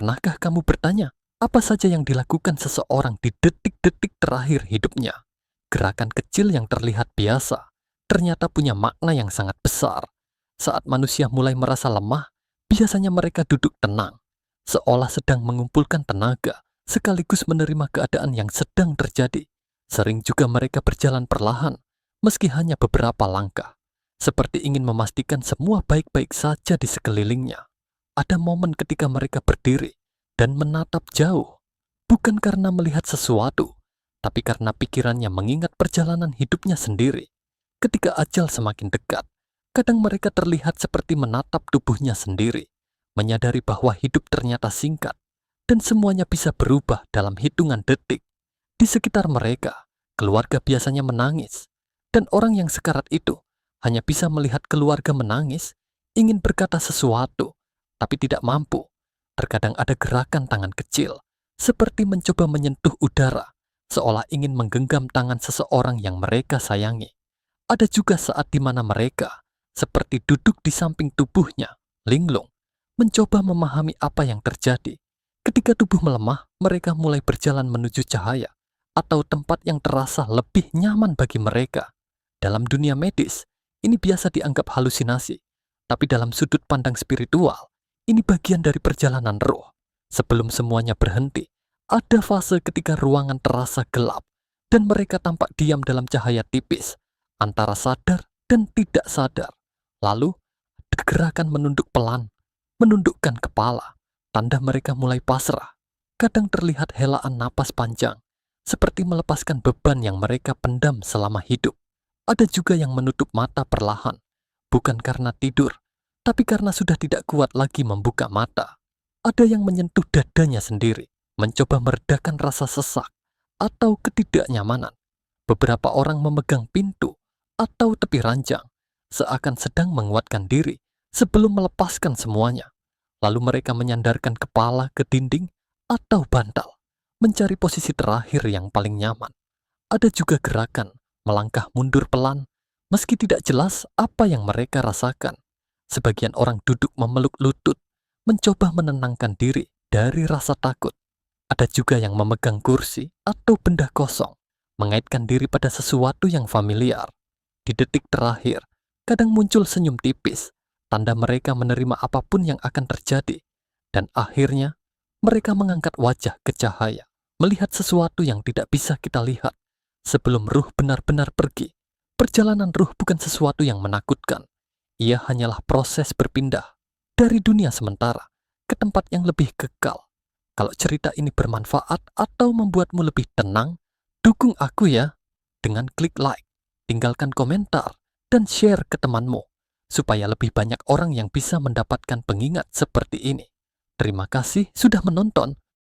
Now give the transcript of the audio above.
Pernahkah kamu bertanya, apa saja yang dilakukan seseorang di detik-detik terakhir hidupnya? Gerakan kecil yang terlihat biasa, ternyata punya makna yang sangat besar. Saat manusia mulai merasa lemah, biasanya mereka duduk tenang, seolah sedang mengumpulkan tenaga, sekaligus menerima keadaan yang sedang terjadi. Sering juga mereka berjalan perlahan, meski hanya beberapa langkah, seperti ingin memastikan semua baik-baik saja di sekelilingnya. Ada momen ketika mereka berdiri dan menatap jauh, bukan karena melihat sesuatu, tapi karena pikirannya mengingat perjalanan hidupnya sendiri. Ketika ajal semakin dekat, kadang mereka terlihat seperti menatap tubuhnya sendiri, menyadari bahwa hidup ternyata singkat, dan semuanya bisa berubah dalam hitungan detik. Di sekitar mereka, keluarga biasanya menangis, dan orang yang sekarat itu hanya bisa melihat keluarga menangis, ingin berkata sesuatu, tapi tidak mampu. Terkadang ada gerakan tangan kecil, seperti mencoba menyentuh udara, seolah ingin menggenggam tangan seseorang yang mereka sayangi. Ada juga saat di mana mereka, seperti duduk di samping tubuhnya, linglung, mencoba memahami apa yang terjadi. Ketika tubuh melemah, mereka mulai berjalan menuju cahaya, atau tempat yang terasa lebih nyaman bagi mereka. Dalam dunia medis, ini biasa dianggap halusinasi, tapi dalam sudut pandang spiritual, ini bagian dari perjalanan roh. Sebelum semuanya berhenti, ada fase ketika ruangan terasa gelap dan mereka tampak diam dalam cahaya tipis, antara sadar dan tidak sadar. Lalu, ada gerakan menunduk pelan, menundukkan kepala, tanda mereka mulai pasrah. Kadang terlihat helaan napas panjang, seperti melepaskan beban yang mereka pendam selama hidup. Ada juga yang menutup mata perlahan, bukan karena tidur, tapi karena sudah tidak kuat lagi membuka mata. Ada yang menyentuh dadanya sendiri, mencoba meredakan rasa sesak atau ketidaknyamanan. Beberapa orang memegang pintu atau tepi ranjang, seakan sedang menguatkan diri sebelum melepaskan semuanya. Lalu mereka menyandarkan kepala ke dinding atau bantal, mencari posisi terakhir yang paling nyaman. Ada juga gerakan melangkah mundur pelan, meski tidak jelas apa yang mereka rasakan. Sebagian orang duduk memeluk lutut, mencoba menenangkan diri dari rasa takut. Ada juga yang memegang kursi atau benda kosong, mengaitkan diri pada sesuatu yang familiar. Di detik terakhir, kadang muncul senyum tipis, tanda mereka menerima apapun yang akan terjadi. Dan akhirnya, mereka mengangkat wajah ke cahaya, melihat sesuatu yang tidak bisa kita lihat. Sebelum ruh benar-benar pergi, perjalanan ruh bukan sesuatu yang menakutkan. Ia hanyalah proses berpindah dari dunia sementara ke tempat yang lebih kekal. Kalau cerita ini bermanfaat atau membuatmu lebih tenang, dukung aku ya dengan klik like, tinggalkan komentar, dan share ke temanmu, supaya lebih banyak orang yang bisa mendapatkan pengingat seperti ini. Terima kasih sudah menonton.